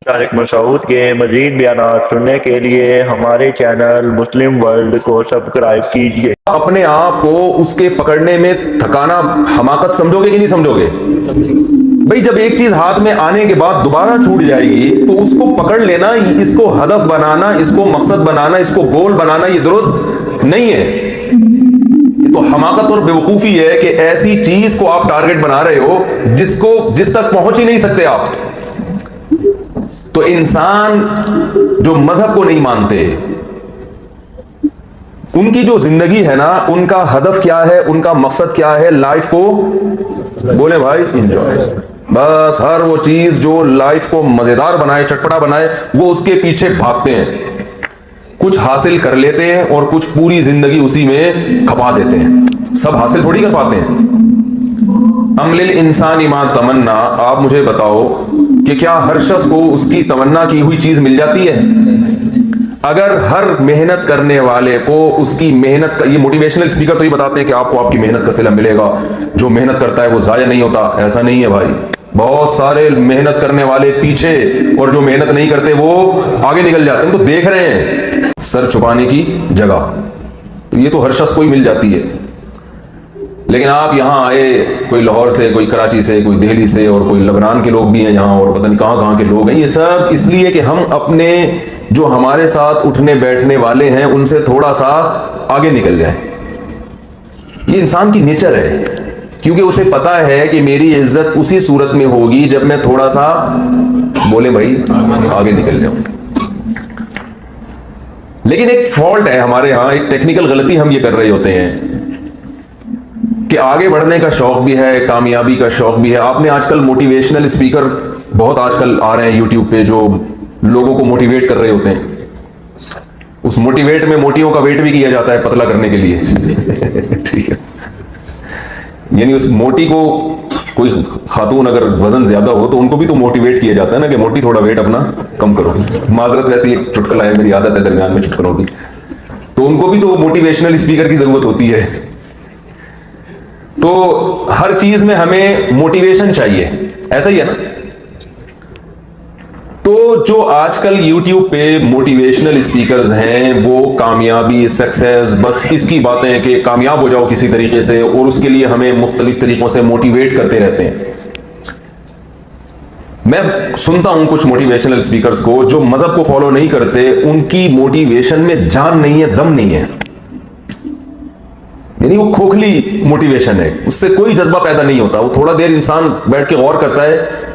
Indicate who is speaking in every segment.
Speaker 1: तारिक मसूद के मजीद बयानात सुनने के लिए हमारे चैनल मुस्लिम वर्ल्ड को सब्सक्राइब कीजिए।
Speaker 2: अपने आप को उसके पकड़ने में थकाना हमाकत समझोगे कि नहीं समझोगे? भाई जब एक चीज हाथ में आने के बाद दोबारा छूट जाएगी तो उसको पकड़ लेना, इसको हदफ बनाना, इसको मकसद बनाना, इसको गोल बनाना, ये दुरुस्त नहीं है। ये तो हमाकत और बेवकूफी है कि ऐसी चीज को आप टारगेट बना रहे हो जिस तक पहुंच ही नहीं सकते आप। तो इंसान जो मजहब को नहीं मानते, उनकी जो जिंदगी है ना, उनका हदफ क्या है, उनका मकसद क्या है, लाइफ को बोले भाई एंजॉय। बस हर वो चीज जो लाइफ को मजेदार बनाए, चटपटा बनाए, वो उसके पीछे भागते हैं। कुछ हासिल कर लेते हैं और कुछ पूरी जिंदगी उसी में खपा देते हैं। सब हासिल थोड़ी कर पाते हैं। अमलिल इंसान इमा तमन्ना, आप मुझे बताओ कि क्या हर शख्स को उसकी तमन्ना की हुई चीज मिल जाती है? अगर हर मेहनत करने वाले को उसकी मेहनत का, ये मोटिवेशनल स्पीकर तो ये बताते हैं कि आपको आपकी मेहनत का सिला मिलेगा, जो मेहनत करता है वो जाया नहीं होता। ऐसा नहीं है भाई। बहुत सारे मेहनत करने वाले पीछे और जो मेहनत नहीं करते वो आगे निकल जाते हैं। उनको देख रहे हैं सर छुपाने की जगह। तो ये तो हर शख्स को ही मिल जाती है। लेकिन आप यहाँ आए, कोई लाहौर से, कोई कराची से, कोई दिल्ली से, और कोई लबनान के लोग भी हैं यहाँ, और पता नहीं कहाँ कहाँ के लोग हैं। ये सब इसलिए कि हम अपने जो हमारे साथ उठने बैठने वाले हैं उनसे थोड़ा सा आगे निकल जाए। ये इंसान की नेचर है, क्योंकि उसे पता है कि मेरी इज्जत उसी सूरत में होगी जब मैं थोड़ा सा बोले भाई आगे निकल जाऊं। लेकिन एक फॉल्ट है हमारे यहाँ, एक टेक्निकल गलती हम ये कर रहे होते हैं कि आगे बढ़ने का शौक भी है, कामयाबी का शौक भी है। आपने आजकल मोटिवेशनल स्पीकर बहुत आजकल आ रहे हैं यूट्यूब पे, जो लोगों को मोटिवेट कर रहे होते हैं। उस मोटिवेट में मोटियों का वेट भी किया जाता है पतला करने के लिए। ठीक है, यानी उस मोटी को, कोई खातून अगर वजन ज्यादा हो तो उनको भी तो मोटिवेट किया जाता है ना कि मोटी थोड़ा वेट अपना कम करो। माजरत, वैसे एक चुटकुला है, मेरी आदत है दरमियान में चुटकुलों की। तो उनको भी तो मोटिवेशनल स्पीकर की जरूरत होती है। तो हर चीज में हमें मोटिवेशन चाहिए, ऐसा ही है ना? तो जो आजकल YouTube पे मोटिवेशनल स्पीकर्स हैं, वो कामयाबी, सक्सेस, बस इसकी बातें हैं कि कामयाब हो जाओ किसी तरीके से, और उसके लिए हमें मुख्तलिफ तरीकों से मोटिवेट करते रहते हैं। मैं सुनता हूं कुछ मोटिवेशनल स्पीकर्स को जो मजहब को फॉलो नहीं करते, उनकी मोटिवेशन में जान नहीं है, दम नहीं है। यानी वो खोखली मोटिवेशन है, उससे कोई जज्बा पैदा नहीं होता। वो थोड़ा देर इंसान बैठ के गौर करता है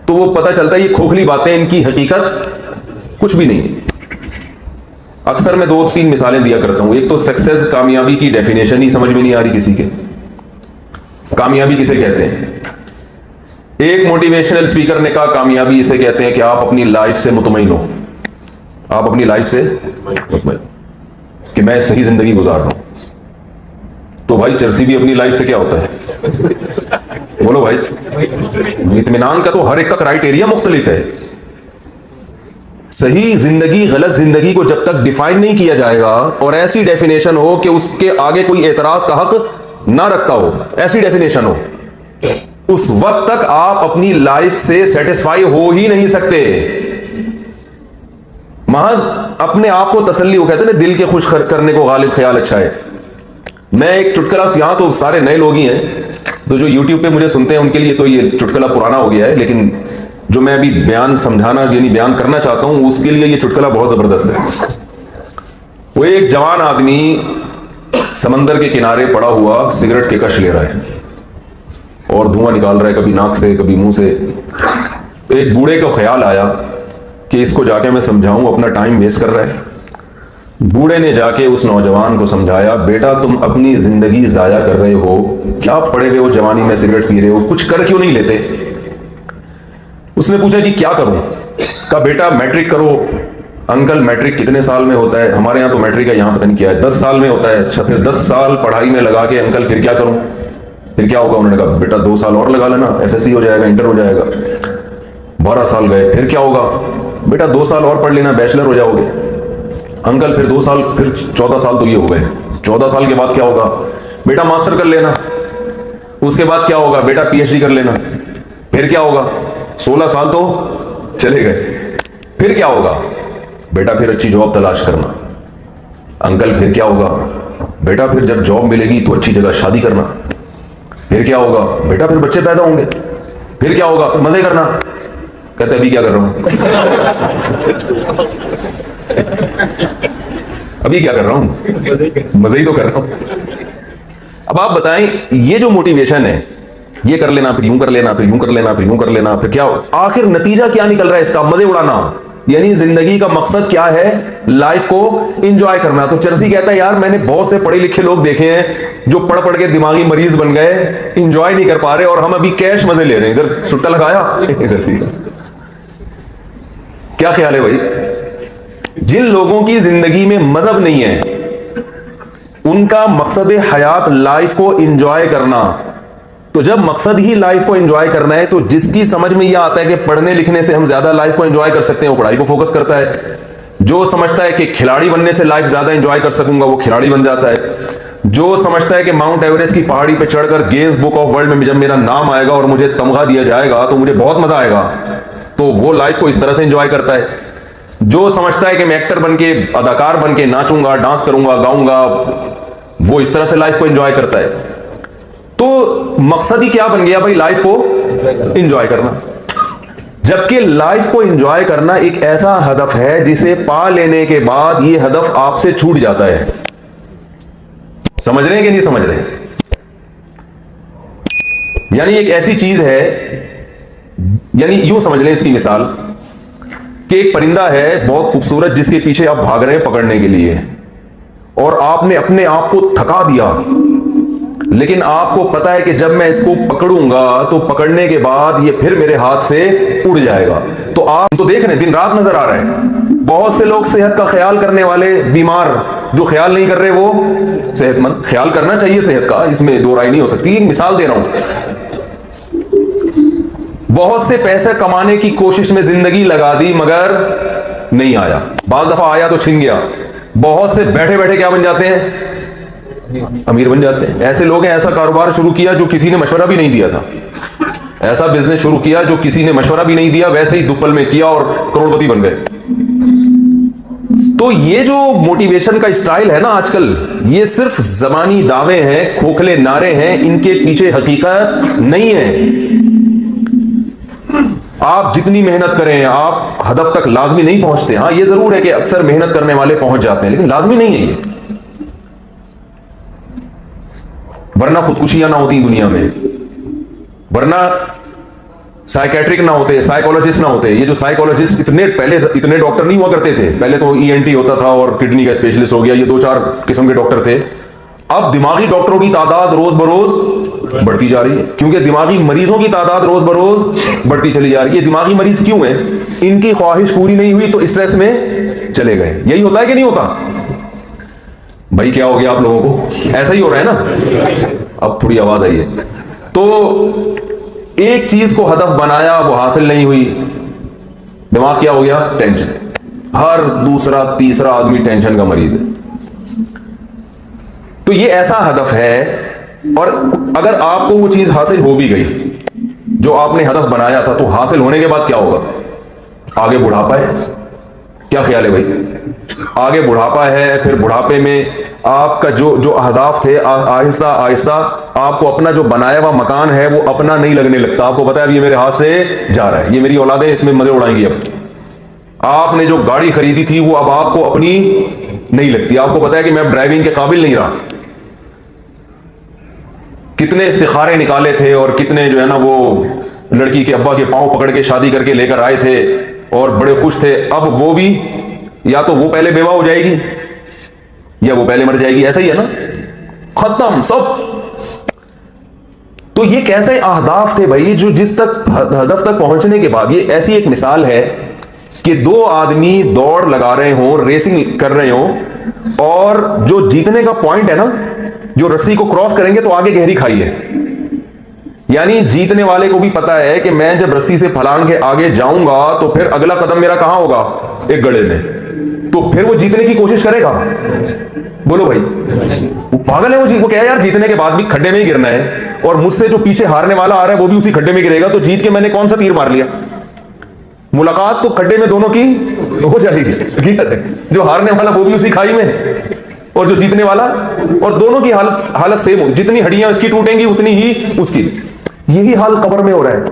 Speaker 2: तो वो पता चलता है ये खोखली बातें, इनकी हकीकत कुछ भी नहीं है। अक्सर मैं 2-3 मिसालें दिया करता हूं। एक तो सक्सेस, कामयाबी की डेफिनेशन ही समझ में नहीं आ रही किसी के। कामयाबी किसे कहते हैं? एक मोटिवेशनल स्पीकर ने कहा कामयाबी इसे कहते हैं कि आप अपनी लाइफ से मुतमईन हो। आप अपनी लाइफ से मुतमईन कि मैं सही जिंदगी गुजार रहा हूं। तो भाई चर्सी भी अपनी लाइफ से क्या होता है? बोलो भाई। इत्मीनान का तो हर एक का क्राइटेरिया मुख्तलिफ है। सही जिंदगी गलत जिंदगी को जब तक डिफाइन नहीं किया जाएगा और ऐसी डेफिनेशन हो कि उसके आगे कोई एतराज का हक ना रखता हो, ऐसी डेफिनेशन हो, उस वक्त तक आप अपनी लाइफ से सेटिस्फाई हो ही नहीं सकते। महज अपने आप को तसल्ली, वो कहते हैं ना, दिल के खुश करने को गालिब ख्याल अच्छा है। मैं एक चुटकुला, यहां तो सारे नए लोग ही हैं, तो जो YouTube पे मुझे सुनते हैं उनके लिए तो ये चुटकुला पुराना हो गया है, लेकिन जो मैं अभी बयान समझाना यानी बयान करना चाहता हूं उसके लिए ये चुटकुला बहुत जबरदस्त है। वो एक जवान आदमी समंदर के किनारे पड़ा हुआ सिगरेट के कश ले रहा है और धुआं निकाल रहा है, कभी नाक से कभी मुंह से। एक बूढ़े को ख्याल आया कि इसको जाके मैं समझाऊं, अपना टाइम वेस्ट कर रहा है। बूढ़े ने जाके उस नौजवान को समझाया, बेटा तुम अपनी जिंदगी जाया कर रहे हो, क्या पड़े हुए हो जवानी में सिगरेट पी रहे हो, कुछ कर क्यों नहीं लेते? उसने पूछा जी क्या करूं? कहा बेटा मैट्रिक करो। अंकल मैट्रिक कितने साल में होता है? हमारे यहाँ तो मैट्रिक है, यहाँ पता नहीं क्या है, 10 साल में होता है। अच्छा फिर 10 साल पढ़ाई में लगा के अंकल फिर क्या करूं, फिर क्या होगा? उन्होंने कहा बेटा 2 साल और लगा लेना, FSC हो जाएगा, इंटर हो जाएगा। 12 साल गए, फिर क्या होगा? बेटा 2 साल और पढ़ लेना, बैचलर हो जाओगे। अंकल फिर 2 साल, फिर 14 साल तो ये हो गए। 14 साल के बाद क्या होगा? बेटा मास्टर कर लेना। उसके बाद क्या होगा? बेटा PhD कर लेना। फिर क्या होगा? 16 साल तो चले गए। फिर क्या होगा? बेटा फिर अच्छी जॉब तलाश करना। अंकल फिर क्या होगा? बेटा फिर जब जॉब मिलेगी तो अच्छी जगह शादी करना। फिर क्या होगा? बेटा फिर बच्चे पैदा होंगे। फिर क्या होगा? फिर मजे करना। कहते अभी क्या कर रहा हूं? अभी क्या कर रहा हूं? मजे ही तो कर रहा हूं। अब आप बताएं, ये जो मोटिवेशन है, ये कर लेना, फिर यूं कर लेना, फिर यूं कर लेना, फिर यूं कर लेना, फिर क्या आखिर नतीजा क्या निकल रहा है इसका? मजे उड़ाना। यानी जिंदगी का मकसद क्या है? लाइफ को एंजॉय करना। तो चर्सी कहता है यार मैंने बहुत से पढ़े लिखे लोग देखे हैं जो पढ़ पढ़ के दिमागी मरीज बन गए, एंजॉय नहीं कर पा रहे, और हम अभी कैश मजे ले रहे हैं। इधर सुट्टा लगाया, इधर ठीक है। क्या ख्याल है भाई? जिन लोगों की जिंदगी में मजहब नहीं है, उनका मकसद हयात लाइफ को एंजॉय करना। तो जब मकसद ही लाइफ को एंजॉय करना है, तो जिसकी समझ में यह आता है कि पढ़ने लिखने से हम ज्यादा लाइफ को एंजॉय कर सकते हैं, वो पढ़ाई को फोकस करता है। जो समझता है कि खिलाड़ी बनने से लाइफ ज्यादा एंजॉय कर सकूंगा, वो खिलाड़ी बन जाता है। जो समझता है कि माउंट एवरेस्ट की पहाड़ी पर चढ़कर गिनीज बुक ऑफ वर्ल्ड में जब मेरा नाम आएगा और मुझे तमगा दिया जाएगा तो मुझे बहुत मजा आएगा, तो वो लाइफ को इस तरह से एंजॉय करता है। जो समझता है कि मैं एक्टर बन के, अदाकार बन के नाचूंगा, डांस करूंगा, गाऊंगा, वो इस तरह से लाइफ को एंजॉय करता है। तो मकसद ही क्या बन गया भाई? लाइफ को एंजॉय करना। जबकि लाइफ को एंजॉय करना एक ऐसा हदफ है जिसे पा लेने के बाद यह हदफ आपसे छूट जाता है। समझ रहे हैं कि नहीं समझ रहे? यानी एक ऐसी चीज है, यानी यूं समझ लें इसकी मिसाल कि एक परिंदा है बहुत खूबसूरत, जिसके पीछे आप भाग रहे हैं पकड़ने के लिए, और आपने अपने आप को थका दिया, लेकिन आपको पता है कि जब मैं इसको पकड़ूंगा तो पकड़ने के बाद ये फिर मेरे हाथ से उड़ जाएगा। तो आप तो देख रहे हैं दिन रात नजर आ रहा है। बहुत से लोग सेहत का ख्याल करने वाले बीमार, जो ख्याल नहीं कर रहे वो सेहतमंद। ख्याल करना चाहिए सेहत का, इसमें दो राय नहीं हो सकती। मिसाल दे रहा हूं, बहुत से पैसे कमाने की कोशिश में जिंदगी लगा दी मगर नहीं आया, बाज दफा आया तो छिन गया। बहुत से बैठे बैठे क्या बन जाते हैं? अमीर बन जाते हैं। ऐसे लोग हैं, ऐसा कारोबार शुरू किया जो किसी ने मशवरा भी नहीं दिया था, ऐसा बिजनेस शुरू किया जो किसी ने मशवरा भी नहीं दिया, वैसे ही दुप्पल में किया और करोड़पति बन गए। तो ये जो मोटिवेशन का स्टाइल है ना आजकल, ये सिर्फ जबानी दावे हैं, खोखले नारे हैं, इनके पीछे हकीकत नहीं है। आप जितनी मेहनत करें, आप हदफ तक लाजमी नहीं पहुंचते। हाँ ये जरूर है कि अक्सर मेहनत करने वाले पहुंच जाते हैं, लेकिन लाजमी नहीं है ये। वरना खुदकुशियां ना होती दुनिया में, वरना साइकेट्रिक ना होते, साइकोलॉजिस्ट ना होते। ये जो साइकोलॉजिस्ट इतने पहले इतने डॉक्टर नहीं हुआ करते थे, पहले तो ईएनटी होता था और किडनी का स्पेशलिस्ट हो गया, ये 2-4 किस्म के डॉक्टर थे। अब दिमागी डॉक्टरों की तादाद रोज बरोज बढ़ती जा रही है, क्योंकि दिमागी मरीजों की तादाद रोज बरोज बढ़ती चली जा रही है। दिमागी मरीज क्यों है? इनकी ख्वाहिश पूरी नहीं हुई तो स्ट्रेस में चले गए। यही होता है कि नहीं होता भाई? क्या हो गया आप लोगों को? ऐसा ही हो रहा है ना। अब थोड़ी आवाज आई है। तो एक चीज को हदफ बनाया, वो हासिल नहीं हुई, दिमाग क्या हो गया? टेंशन। हर दूसरा तीसरा आदमी टेंशन का मरीज है। तो ये ऐसा हदफ है, और अगर आपको वो चीज हासिल हो भी गई जो आपने हदफ बनाया था, तो हासिल होने के बाद क्या होगा? आगे बुढ़ापा है। क्या ख्याल है भाई? आगे बुढ़ापा है, फिर बुढ़ापे में आपका जो अहदाफ थे, आहिस्ता आहिस्ता आपको अपना जो बनाया हुआ मकान है वो अपना नहीं लगने लगता। आपको पता है अब ये मेरे हाथ से जा रहा है, ये मेरी औलादें इसमें मजे उड़ाएंगी। अब आपने जो गाड़ी खरीदी थी वो अब आपको अपनी नहीं लगती। आपको पता है कि मैं अब ड्राइविंग के काबिल नहीं रहा। कितने इस्तिखारे निकाले थे और कितने जो है ना वो लड़की के अब्बा के पांव पकड़ के शादी करके लेकर आए थे और बड़े खुश थे। अब वो भी या तो वो पहले बेवा हो जाएगी या वो पहले मर जाएगी। ऐसा ही है ना, खत्म सब। तो ये कैसे अहदाफ थे भाई जो जिस तक हदफ तक पहुंचने के बाद, ये ऐसी एक मिसाल है कि दो आदमी दौड़ लगा रहे हो, रेसिंग कर रहे हो, और जो जीतने का पॉइंट है ना, जो रस्सी को क्रॉस करेंगे तो आगे गहरी खाई है। यानी जीतने वाले को भी पता है कि मैं जब रस्सी से फलांग के आगे जाऊंगा तो फिर अगला कदम मेरा कहां होगा? एक गड्ढे में। तो फिर वो जीतने की कोशिश करेगा। बोलो भाई, वो पागल है वो क्या यार, जीतने के बाद भी खड्डे में ही गिरना है, और मुझसे जो पीछे हारने वाला आ रहा है वो भी उसी खड्डे में गिरेगा, तो जीत के मैंने कौन सा तीर मार लिया? मुलाकात तो खड्डे में दोनों की हो जाएगी, हकीकत है। जो हारने वाला वो भी उसी खाई में, और जो जीतने वाला, और दोनों की हालत सेम हो। जितनी हड्डियां इसकी टूटेंगी उतनी ही उसकी। यही हाल कब्र में हो रहा है।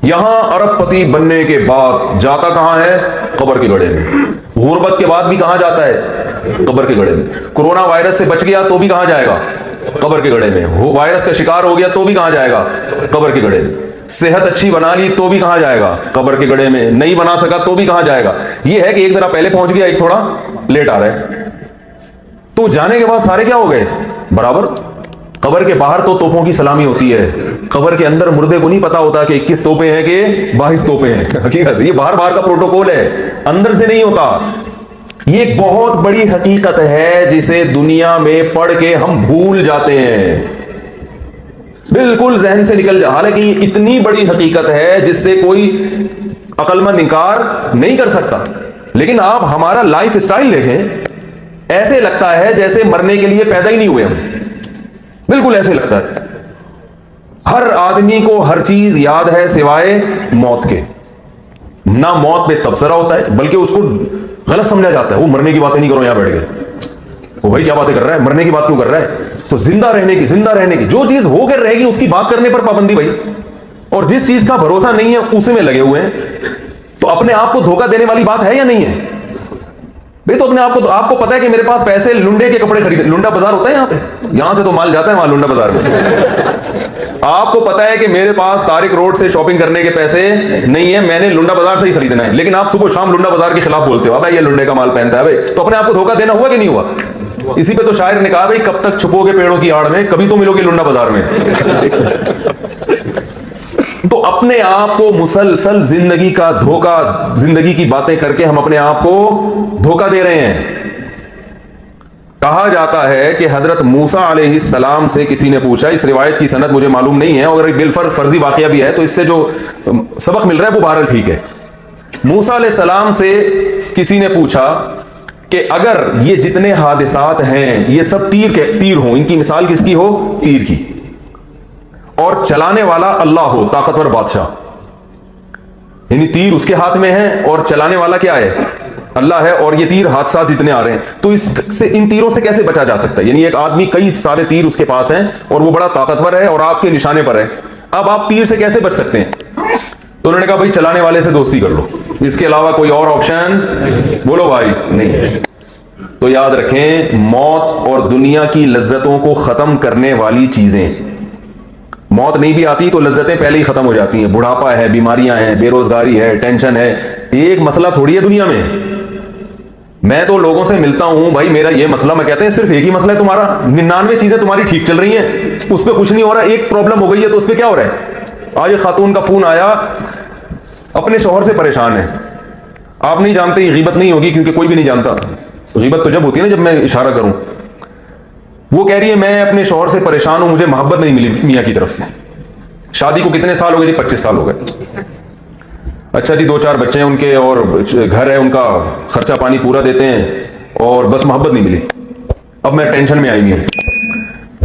Speaker 2: यहां अरबपति बनने के बाद जाता कहां है? कब्र के गड्ढे में। गुर्बत के बाद भी कहां जाता है? कब्र के गड्ढे में। कोरोना वायरस से बच गया तो भी कहां जाएगा? कब्र के गड्ढे में। वायरस का शिकार हो गया तो भी कहां जाएगा? कब्र के गड्ढे में। सेहत अच्छी बना ली तो भी कहां जाएगा? कब्र के गड्ढे में। नहीं बना सका तो भी कहां जाएगा? यह है कि एक जरा पहले पहुंच गया, एक थोड़ा लेट आ रहा है। तो जाने के बाद सारे क्या हो गए? बराबर। कब्र के बाहर तो तोपों की सलामी होती है, कब्र के अंदर मुर्दे को नहीं पता होता कि 21 तोपे हैं कि 22 तोपे हैं। हकीकत ये बाहर बाहर का प्रोटोकॉल है, अंदर से नहीं होता। ये एक बहुत बड़ी हकीकत है जिसे दुनिया में पढ़ के हम भूल जाते हैं, बिल्कुल जहन से निकल जा। हालांकि ये इतनी बड़ी हकीकत है जिससे कोई अक्लमंद इनकार नहीं कर सकता। लेकिन आप हमारा लाइफ स्टाइल देखें, ऐसे लगता है जैसे मरने के लिए पैदा ही नहीं हुए हम। बिल्कुल ऐसे लगता है। हर आदमी को हर चीज याद है सिवाय मौत के। ना मौत पे तबसरा होता है, बल्कि उसको गलत समझा जाता है। वो मरने की बातें नहीं करो, यहां बैठ गए वो भाई क्या बातें कर रहा है, मरने की बात क्यों कर रहा है? तो जिंदा रहने की जो चीज होकर रहेगी उसकी बात करने पर पाबंदी भाई। और जिस चीज का भरोसा नहीं है उसी में लगे हुए हैं। तो अपने आप को धोखा देने वाली बात है या नहीं है भाई? तो अपने आपको पता है कि मेरे पास पैसे, लुंडे के कपड़े खरीदे, लुंडा बाजार होता है यहां पे, यहां से तो माल जाता है वहां लुंडा बाजार में। आपको पता है कि मेरे पास तारिक रोड से शॉपिंग करने के पैसे नहीं है, मैंने लुंडा बाजार से ही खरीदना है, लेकिन आप सुबह शाम लुंडा बाजार के खिलाफ बोलते हो, भाई ये लुंडे का माल पहनता है भाई। तो अपने आपको धोखा देना हुआ कि नहीं हुआ? इसी पे तो शायर ने कहा भाई कब तक छुपोगे पेड़ों की आड़ में, कभी तो मिलोगे लुंडा बाजार में। तो अपने आप को मुसलसल जिंदगी का धोखा, जिंदगी की बातें करके हम अपने आप को धोखा दे रहे हैं। कहा जाता है कि हजरत मूसा अलैहिस्सलाम से किसी ने पूछा, इस रिवायत की सनद मुझे मालूम नहीं है, अगर बिलफर्ज फर्जी वाकया भी है तो इससे जो सबक मिल रहा है वो बहरहाल ठीक है। मूसा अलैहिस्सलाम से किसी ने पूछा कि अगर ये जितने हादिसात हैं ये सब तीर हो, इनकी मिसाल किसकी हो? तीर की, और चलाने वाला अल्लाह हो, ताकतवर बादशाह, यानी तीर उसके हाथ में है और चलाने वाला क्या है? अल्लाह है, और ये तीर हादसा जितने आ रहे हैं, तो इससे, इन तीरों से कैसे बचा जा सकता है? यानी एक आदमी कई सारे तीर उसके पास हैं और वो बड़ा ताकतवर है और आपके निशाने पर है, अब आप तीर से कैसे बच सकते हैं? तो उन्होंने कहा भाई चलाने वाले से दोस्ती कर लो, इसके अलावा कोई और ऑप्शन बोलो भाई नहीं। तो याद रखें, मौत और दुनिया की लज्जतों को खत्म करने वाली चीजें, मौत नहीं भी आती तो लज्जतें पहले ही खत्म हो जाती हैं। बुढ़ापा है, बीमारियां हैं, बेरोजगारी है, टेंशन है, एक मसला थोड़ी है दुनिया में। मैं तो लोगों से मिलता हूं, भाई मेरा ये मसला, मैं कहते हैं सिर्फ एक ही मसला है तुम्हारा, 99 चीजें तुम्हारी ठीक चल रही हैं, उस पर कुछ नहीं हो रहा, एक प्रॉब्लम हो गई है तो उस पर क्या हो रहा है? आज एक खातून का फोन आया, अपने शौहर से परेशान है। आप नहीं जानते, ये गीबत नहीं होगी क्योंकि कोई भी नहीं जानता, गीबत तो जब होती है ना जब मैं इशारा करूं। वो कह रही है मैं अपने शौहर से परेशान हूं, मुझे मोहब्बत नहीं मिली मियां की तरफ से, शादी को कितने साल हो गए जी? 25 साल हो गए। अच्छा जी, 2-4 बच्चे हैं उनके और घर है उनका, खर्चा पानी पूरा देते हैं और बस मोहब्बत नहीं मिली, अब मैं टेंशन में आई हूं।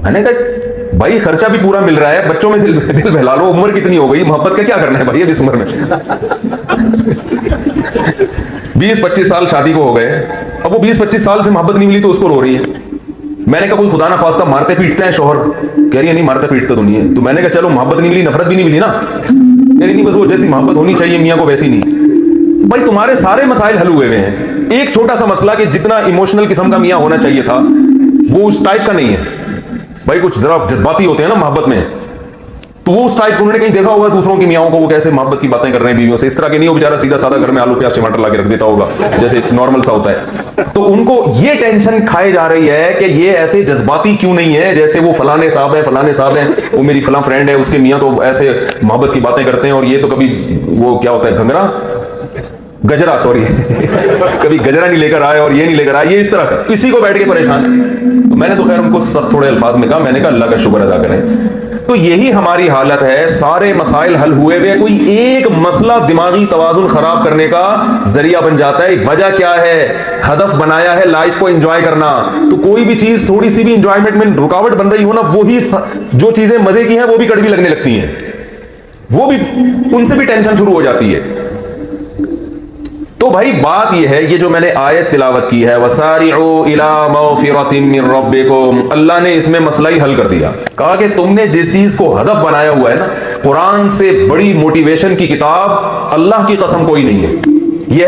Speaker 2: मैंने कहा भाई खर्चा भी पूरा मिल रहा है, बच्चों में दिल बहला लो, उम्र कितनी हो गई, मोहब्बत का क्या करना है भाई अब इस उम्र में? 20-25 साल शादी को हो गए, अब वो 20-25 साल से मोहब्बत नहीं मिली तो उसको रो रही है। मैंने कहा कोई खुदा ना खास्ता मारते पीटते हैं शोहर? कह रही है नहीं मारते पीटते तो नहीं है। तो मैंने कहा चलो मोहब्बत नहीं मिली, नफरत भी नहीं मिली ना? कह रही नहीं, बस वो जैसी मोहब्बत होनी चाहिए मियां को वैसी नहीं। भाई तुम्हारे सारे मसाइल हल हुए हैं, एक छोटा सा मसला कि जितना इमोशनल किस्म का मियां होना चाहिए था वो उस टाइप का नहीं है। भाई कुछ जरा जज्बाती होते हैं ना मोहब्बत में, तो वो उस टाइप, उन्होंने कहीं देखा होगा दूसरों की मियाओं को वो कैसे मोहब्बत की बातें कर रहे हैं बीवियों से, इस तरह के नहीं, वो बेचारा सीधा साधा घर में आलू प्याज टमाटर ला के रख देता होगा जैसे नॉर्मल सा होता है। तो उनको ये टेंशन खाई जा रही है कि ये ऐसे जज्बाती क्यों नहीं है, जैसे वो फलाने साहब है, वो मेरी फलां फ्रेंड है, उसके मियाँ तो ऐसे मोहब्बत की बातें करते हैं और ये तो कभी वो क्या होता है गजरा सॉरी कभी गजरा नहीं लेकर आए और ये नहीं लेकर आए, ये इस तरह का इसी को बैठ के परेशान है। तो मैंने तो खैर उनको सख्त थोड़े अल्फाज में कहा, मैंने कहा अल्लाह का शुक्र अदा करें। तो यही हमारी हालत है, सारे मसाइल हल हुए हुए, कोई एक मसला दिमागी तवाजुन खराब करने का जरिया बन जाता है। वजह क्या है? हदफ बनाया है लाइफ को एंजॉय करना, तो कोई भी चीज थोड़ी सी भी एंजॉयमेंट में रुकावट बन रही हो ना, वही जो चीजें मजे की हैं वो भी कड़वी लगने लगती हैं, वो भी उनसे भी टेंशन शुरू हो जाती है। तो भाई बात यह है, ये जो मैंने आयत तिलावत की है, वसारिउ इला मगफिरतिम मिन रब्बिकुम, अल्लाह ने इसमें मसला ही हल कर दिया। कहा कि तुमने जिस चीज को हदफ बनाया हुआ है ना, कुरान से बड़ी मोटिवेशन की किताब अल्लाह की कसम कोई नहीं है। ये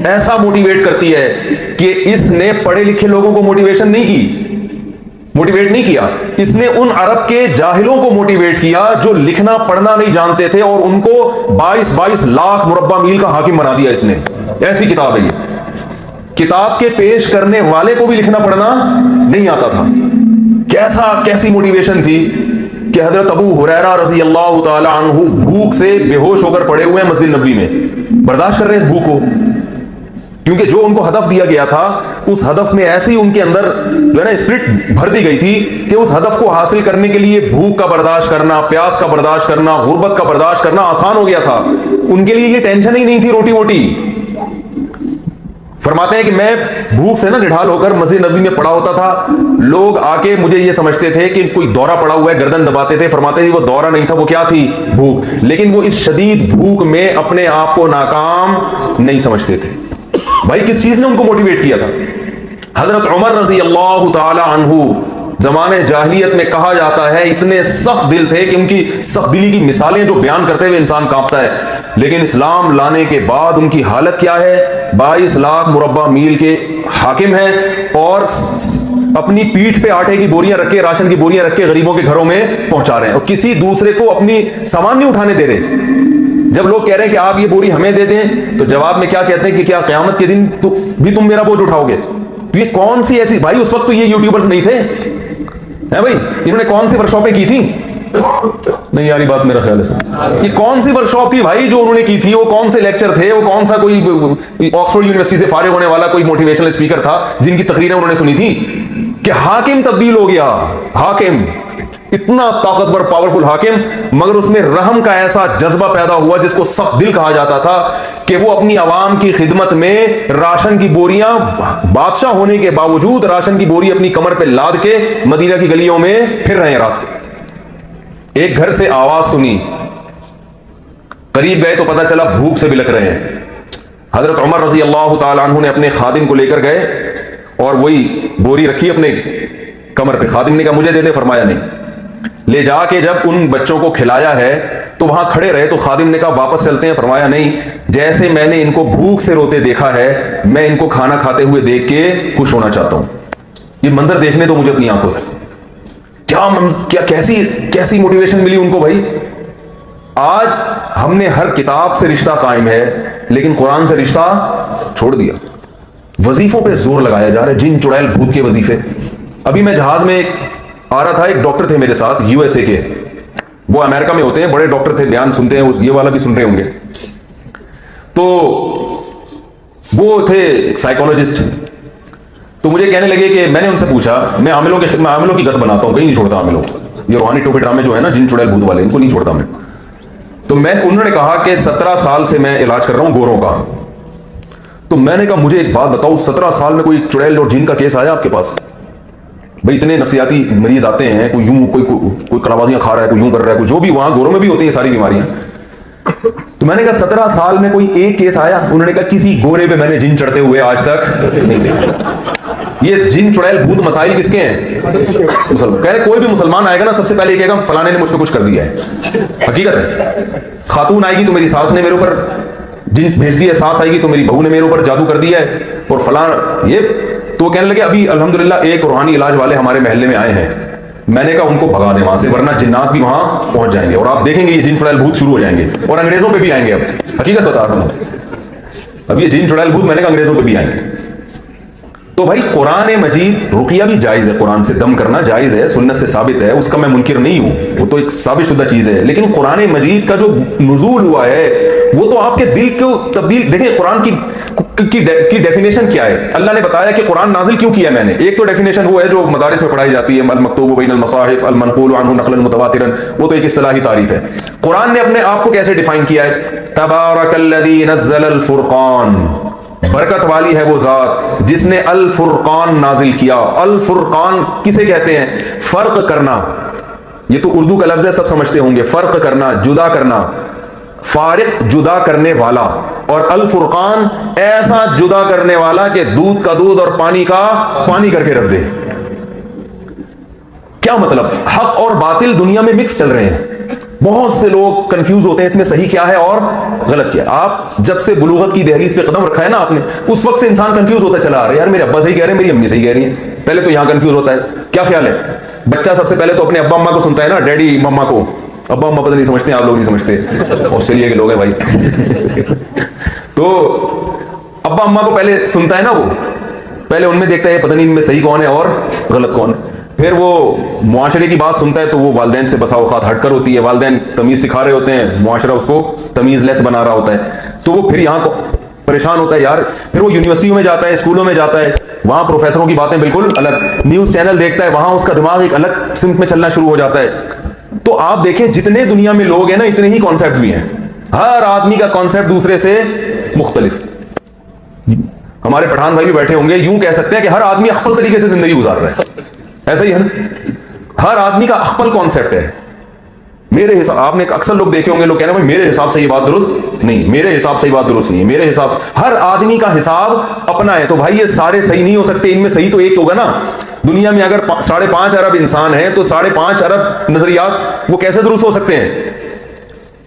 Speaker 2: ऐसा मोटिवेट करती है कि इसने पढ़े लिखे लोगों को मोटिवेट नहीं किया, इसने उन अरब के जाहिलों को मोटिवेट किया जो लिखना पढ़ना नहीं जानते थे, और उनको 22-22 लाख मुरब्बा मील का हाकिम बना दिया इसने। ऐसी किताब है ये। किताब के पेश करने वाले को भी लिखना पढ़ना नहीं आता था। कैसी मोटिवेशन थी कि हजरत अबू हुरैरा रज़ी अल्लाह ताला अन्हु भूख से बेहोश होकर पड़े हुए हैं मस्जिद नबवी में, बर्दाश्त कर रहे हैं इस भूख को, क्योंकि जो उनको हदफ दिया गया था उस हदफ में ऐसी उनके अंदर जो है ना स्पिरिट भर दी गई थी कि उस हदफ को हासिल करने के लिए भूख का बर्दाश्त करना, प्यास का बर्दाश्त करना, गुर्बत का बर्दाश्त करना आसान हो गया था। उनके लिए ये टेंशन ही नहीं थी रोटी वोटी। फरमाते हैं कि मैं भूख से ना निढाल होकर मस्जिद नबी में पड़ा होता था, लोग आके मुझे ये समझते थे कि कोई दौरा पड़ा हुआ है, गर्दन दबाते थे। फरमाते थे वो दौरा नहीं था, वो क्या थी? भूख। लेकिन वो इस शदीद भूख में अपने आप को नाकाम नहीं समझते थे। भाई किस चीज ने उनको मोटिवेट किया था? हजरत उमर रजी अल्लाह ताला अन्हु जमाने जाहिलियत में कहा जाता है इतने सख्त दिल थे कि उनकी सख्त दिली की मिसालें जो बयान करते हुए इंसान कांपता है। लेकिन इस्लाम लाने के बाद उनकी हालत क्या है? 22 लाख मुरब्बा मील के हाकिम हैं और अपनी पीठ पे आटे की बोरियां रख के, राशन की बोरियां रख के गरीबों के घरों में पहुंचा रहे हैं, और किसी दूसरे को अपनी सामान नहीं उठाने दे रहे। जब लोग कह रहे हैं कि आप ये बोरी हमें दे दें, तो जवाब में क्या कहते हैं कि क्या क़यामत के दिन भी तुम मेरा बोझ उठाओगे? तो ये कौन सी ऐसी, भाई उस वक्त तो ये यूट्यूबर्स नहीं थे, है भाई, इन्होंने कौन सी वर्कशॉपें की थी? नहीं यार, बात मेरा ख्याल है सर, ये कौन सी वर्कशॉप थी भाई जो उन्होंने की थी? वो कौन से लेक्चर थे? वो कौन सा कोई ऑक्सफोर्ड यूनिवर्सिटी से फारिग होने वाला कोई मोटिवेशनल स्पीकर था जिनकी तकरीरें उन्होंने सुनी थी कि हाकिम तब्दील हो गया? हाकिम इतना ताकतवर पावरफुल हाकिम, मगर उसमें रहम का ऐसा जज्बा पैदा हुआ जिसको सख्त दिल कहा जाता था कि वो अपनी आवाम की खिदमत में राशन की बोरियां, बादशाह होने के बावजूद राशन की बोरी अपनी कमर पे लाद के मदीना की गलियों में फिर रहे हैं रात को। एक घर से आवाज सुनी, करीब गए तो पता चला भूख से बिलक रहे हैं। हजरत उमर रजी अल्लाह ताला अन्हु ने अपने खादिम को लेकर गए और वही बोरी रखी अपने कमर पे। खादिम ने कहा मुझे दे दे, फरमाया नहीं। ले जाके जब उन बच्चों को खिलाया है तो वहां खड़े रहे, तो खादिम ने कहा वापस चलते हैं, फरमाया नहीं, जैसे मैंने इनको भूख से रोते देखा है, मैं इनको खाना खाते हुए देख के खुश होना चाहता हूं। ये मंजर देखने तो मुझे अपनी आंखों से। क्या कैसी मोटिवेशन मिली उनको भाई। आज हमने हर किताब से रिश्ता कायम है, लेकिन कुरान से रिश्ता छोड़ दिया। वजीफों पे जोर लगाया जा रहा है, जिन चुड़ैल भूत के वजीफे। अभी मैं जहाज में आ रहा था, एक डॉक्टर थे मेरे साथ यूएसए के, वो अमेरिका में होते हैं, बड़े डॉक्टर थे, बयान सुनते हैं, ये वाला भी सुन रहे होंगे। तो वो थे साइकोलॉजिस्ट। तो मुझे कहने लगे कि मैंने उनसे पूछा, मैं आमिलों की गत बनाता हूं, कहीं नहीं छोड़ता आमिलों, ये रूहानी टोपे ड्रामे जो है ना, जिन चुड़ैल भूत वाले, इनको नहीं छोड़ता मैं। तो उन्होंने कहा कि 17 साल से मैं इलाज कर रहा हूं गोरों का। तो मैंने कहा मुझे एक बात बताओ, 17 साल में कोई चुड़ैल और जिन का केस आया आपके पास? भाई इतने नफसियाती मरीज आते हैं, कोई यूं कोई कलाबाजियां खा रहा है, कोई यूं कर रहा है, कोई जो भी, वहां गोरों में भी होती है सारी बीमारियां। तो मैंने कहा 17 साल में कोई एक केस आया? उन्होंने कहा किसी गोरे पे मैंने जिन चढ़ते हुए आज तक नहीं देखा। ये जिन चुड़ैल भूत मसाइल किसके हैं? मुसलमान। कह रहे कोई भी मुसलमान आएगा ना, सबसे पहले कहेगा फलाने ने मुझ पर कुछ कर दिया है। हकीकत है। खातून आएगी तो मेरी सास ने मेरे ऊपर जिन भेज दिया है, सास आएगी तो मेरी बहू ने मेरे ऊपर जादू कर दिया है, और फलाना ये। तो कहने लगे अभी अल्हम्दुलिल्लाह एक रूहानी इलाज वाले हमारे महल्ले में आए हैं। मैंने कहा उनको भगा दें वहां से, वरना जिन्नात भी वहां पहुंच जाएंगे और आप देखेंगे ये जिन चुड़ैल भूत शुरू हो जाएंगे, और अंग्रेजों पे भी आएंगे। अब हकीकत बता रहा हूं, अब ये जिन चुड़ैल भूत मैंने कहा अंग्रेजों पे भी आएंगे। तो भाई कुरान मजीद, रुकिया भी जायज है, कुरान से दम करना जायज है, सुन्नत से साबित है, उसका मैं मुनकिर नहीं हूं, वो तो एक साबित शुदा चीज है। लेकिन कुरान मजीद का जो नुज़ूल हुआ है वो तो आपके दिल को तब्दील। देखें कुरान की डेफिनेशन क्या है। अल्लाह ने बताया कि कुरान नाजिल क्यों किया मैंने। एक तो डेफिनेशन वो है जो मदारिस में पढ़ाई जाती है, अल मकतूब बैनल मसाहिफ अल मनकूल अन्हु नक़लन मुतवातिरन, वो तो एक इस्तिलाही तारीफ है। कुरान ने अपने आप को कैसे डिफाइन किया है? तबारकल्लज़ी नज़्ज़लल फुरक़ान, बरकत वाली है वो जात जिसने अल फुरकान नाजिल किया। अल फुरकान किसे कहते हैं? फर्क करना। ये तो उर्दू का लफ्ज है, सब समझते होंगे। फर्क करना, जुदा करना। फारिक जुदा करने वाला, और अल फुरकान ऐसा जुदा करने वाला कि दूध का दूध और पानी का पानी करके रख दे। क्या मतलब? हक और बातिल दुनिया में मिक्स चल रहे हैं। बहुत से लोग कंफ्यूज होते हैं इसमें सही क्या है और गलत क्या है। आप जब से बुलूगत की दहलीज पे कदम रखा है ना आपने, उस वक्त से इंसान कंफ्यूज होता चला आ रहा है, यार मेरे अब्बा सही कह रहे हैं, मेरी अम्मी सही कह रही है। पहले तो यहां कंफ्यूज होता है। क्या ख्याल है? बच्चा सबसे पहले तो अपने अब्बा अम्मा को सुनता है ना, डैडी मम्मा को। अब्बा अम्मा पता नहीं समझते, आप लोग नहीं समझते, ऑस्ट्रेलिया के लोग हैं भाई। तो अब्बा अम्मा को पहले सुनता है ना, वो पहले उनमें देखता है पता नहीं इनमें सही कौन है और गलत कौन है। फिर वो मुआशरे की बात सुनता है तो वो वालिदैन से बसा औकात हटकर होती है। वालिदैन तमीज सिखा रहे होते हैं, मुआशरा उसको तमीज लेस बना रहा होता है, तो वो फिर यहाँ को परेशान होता है यार। फिर वो यूनिवर्सिटियों में जाता है, स्कूलों में जाता है, वहां प्रोफेसरों की बातें बिल्कुल अलग, न्यूज चैनल देखता है, वहां उसका दिमाग एक अलग सिमत में चलना शुरू हो जाता है। तो आप देखें जितने दुनिया में लोग हैं ना, इतने ही कॉन्सेप्ट भी हैं। हर आदमी का कॉन्सेप्ट दूसरे से मुख्तलिफ। हमारे पठान भाई भी बैठे होंगे, यूं कह सकते हैं कि हर आदमी अख्पल तरीके से जिंदगी गुजार रहा है। ऐसा ही है ना, हर आदमी का अख्पल कॉन्सेप्ट है। मेरे हिसाब, आपने अक्सर लोग देखे होंगे, लोग कह रहे हैं भाई मेरे हिसाब से ये बात दुरुस्त नहीं, मेरे हिसाब से ये बात दुरुस्त नहीं है, मेरे हिसाब से। हर आदमी का हिसाब अपना है। तो भाई ये सारे सही नहीं हो सकते, इनमें सही तो एक होगा ना। दुनिया में अगर 5.5 अरब इंसान है तो 5.5 अरब नजरियात वो कैसे दुरुस्त हो सकते हैं?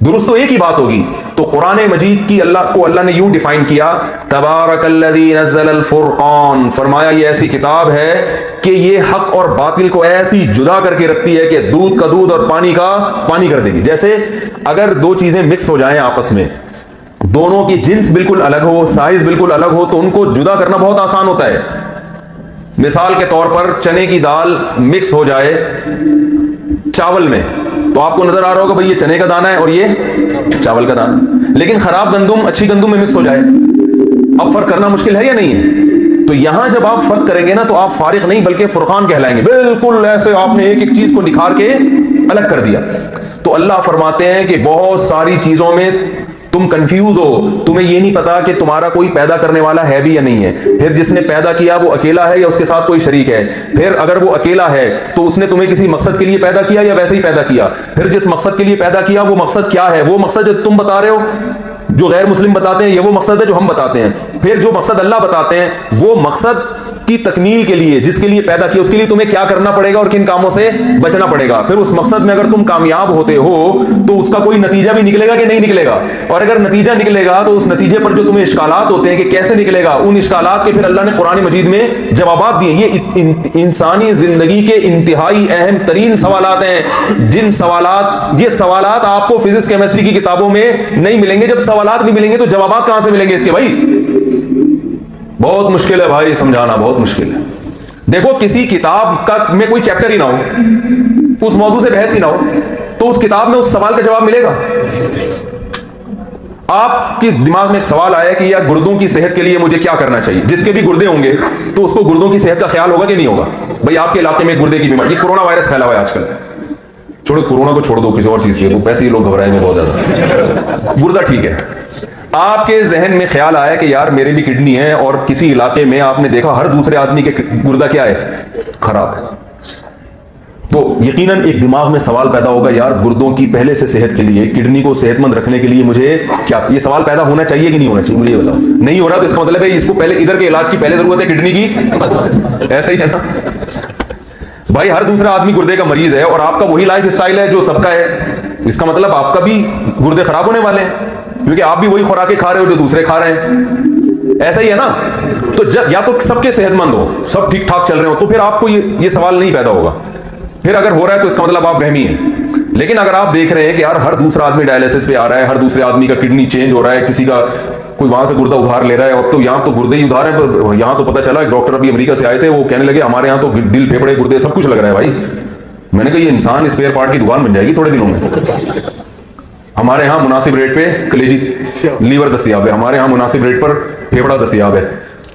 Speaker 2: दुरुस्त तो एक ही बात होगी। तो कुरान मजीद की अल्लाह ने यूं डिफाइन किया, तबारकल्लज़ी नज़्ज़लल फुरक़ान, फरमाया ये ऐसी किताब है कि ये हक और बातिल को ऐसी जुदा करके रखती है कि दूध का दूध और पानी का पानी कर देगी। जैसे अगर दो चीजें मिक्स हो जाएं आपस में, दोनों की जिन्स बिल्कुल अलग हो, साइज बिल्कुल अलग हो, तो उनको जुदा करना बहुत आसान होता है। मिसाल के तौर पर चने की दाल मिक्स हो जाए चावल में, तो आपको नजर आ रहा होगा भाई ये चने का दाना है और ये चावल का दाना। लेकिन खराब गंदुम अच्छी गंदुम में मिक्स हो जाए, अब फर्क करना मुश्किल है या नहीं है? तो यहां जब आप फर्क करेंगे ना, तो आप फारिक नहीं बल्कि फुरकान कहलाएंगे। बिल्कुल ऐसे आपने एक एक चीज को निखार के अलग कर दिया। तो अल्लाह फरमाते हैं कि बहुत सारी चीजों में तुम कंफ्यूज हो, तुम्हें ये नहीं पता कि तुम्हारा कोई पैदा करने वाला है भी या नहीं है। फिर जिसने पैदा किया वो अकेला है या उसके साथ कोई शरीक है। फिर अगर वो अकेला है तो उसने तुम्हें किसी मकसद के लिए पैदा किया या वैसे ही पैदा किया। फिर जिस मकसद के लिए पैदा किया वो मकसद क्या है? वो मकसद जो तुम बता रहे हो, जो गैर मुस्लिम बताते हैं, ये वो मकसद है जो हम बताते हैं। फिर जो मकसद अल्लाह बताते हैं, वो मकसद की तकमील के लिए जिसके लिए पैदा किया, उसके लिए तुम्हें क्या करना पड़ेगा और किन कामों से बचना पड़ेगा। फिर उस मकसद में अगर तुम कामयाब होते हो तो उसका कोई नतीजा भी निकलेगा कि नहीं निकलेगा। और अगर नतीजा निकलेगा तो उस नतीजे पर जो तुम्हें इश्कालात होते हैं कि कैसे निकलेगा, उन इश्कालात के फिर अल्लाह ने कुरान मजीद में जवाब दिए। ये इंसानी जिंदगी के इंतहाई अहम तरीन सवालात हैं, जिन सवालात, ये सवालात आपको फिजिक्स केमिस्ट्री की किताबों में नहीं मिलेंगे। जब सवालात नहीं मिलेंगे तो जवाबात कहां से मिलेंगे इसके? भाई बहुत मुश्किल है भाई, समझाना बहुत मुश्किल है। देखो किसी किताब का में कोई चैप्टर ही ना हो, उस मौजू से बहस ही ना हो, तो उस किताब में उस सवाल का जवाब मिलेगा? आपके दिमाग में एक सवाल आया कि यार गुर्दों की सेहत के लिए मुझे क्या करना चाहिए। जिसके भी गुर्दे होंगे तो उसको गुर्दों की सेहत का ख्याल होगा कि नहीं होगा? भाई आपके इलाके में गुर्दे की बीमारी, कोरोना वायरस फैला हुआ है आजकल, छोड़ो कोरोना को छोड़ दो, किसी और चीज पे, तो पैसे ही लोग घबराएंगे बहुत ज्यादा। गुर्दा ठीक है, आपके जहन में ख्याल आया कि यार मेरे भी किडनी है, और किसी इलाके में आपने देखा हर दूसरे आदमी के गुर्दा क्या है? खराब है। तो यकीनन एक दिमाग में सवाल पैदा होगा, यार गुर्दों की पहले से सेहत के लिए, किडनी को सेहतमंद रखने के लिए मुझे क्या, ये सवाल पैदा होना चाहिए कि नहीं होना चाहिए? मुझे बताओ। नहीं हो रहा तो इसका मतलब है इसको पहले इधर के इलाज की पहले जरूरत है किडनी की। ऐसा ही है ना भाई, हर दूसरा आदमी गुर्दे का मरीज है और आपका वही लाइफ स्टाइल है जो सबका है। इसका मतलब आपका भी गुर्दे खराब होने वाले हैं, क्योंकि आप भी वही खुराकें खा रहे हो जो दूसरे खा रहे हैं। ऐसा ही है ना। तो जब या तो सबके सेहतमंद हो, सब ठीक ठाक चल रहे हो, तो फिर आपको ये सवाल नहीं पैदा होगा। फिर अगर हो रहा है तो इसका मतलब आप वहमी हैं। लेकिन अगर आप देख रहे हैं कि यार हर दूसरा आदमी डायलिसिस पे आ रहा है, हर दूसरे आदमी का किडनी चेंज हो रहा है, किसी का कोई वहां से गुर्दा उधार ले रहा है, अब तो यहाँ तो गुर्दे ही उधार है। पर यहाँ तो पता चला, डॉक्टर अभी अमेरिका से आए थे, वो कहने लगे हमारे यहाँ तो दिल, फेफड़े, गुर्दे सब कुछ लग रहा है भाई। मैंने कहा ये इंसान स्पेयर पार्ट की दुकान बन जाएगी थोड़े दिनों में। हमारे यहाँ मुनासिब रेट पे कलेजी लीवर दस्तियाब है, हमारे यहाँ मुनासिब रेट पर फेफड़ा दस्तियाब है,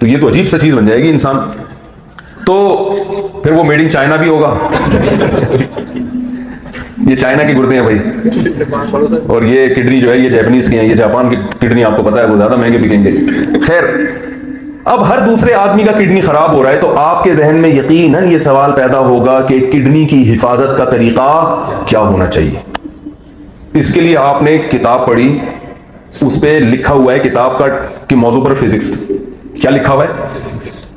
Speaker 2: तो ये तो अजीब सा चीज बन जाएगी इंसान। तो फिर वो मेड इन चाइना भी होगा। ये चाइना के गुर्दे हैं भाई, और ये किडनी जो है ये जापानीज की है, ये जापान की किडनी आपको पता है वो ज्यादा महंगे बिकेंगे। खैर, अब हर दूसरे आदमी का किडनी खराब हो रहा है, तो आपके जहन में यकीनन ये सवाल पैदा होगा कि किडनी की हिफाजत का तरीका क्या होना चाहिए। इसके लिए आपने किताब पढ़ी, उस पे लिखा हुआ है किताब का कि मौजू पर फिजिक्स, क्या लिखा हुआ है,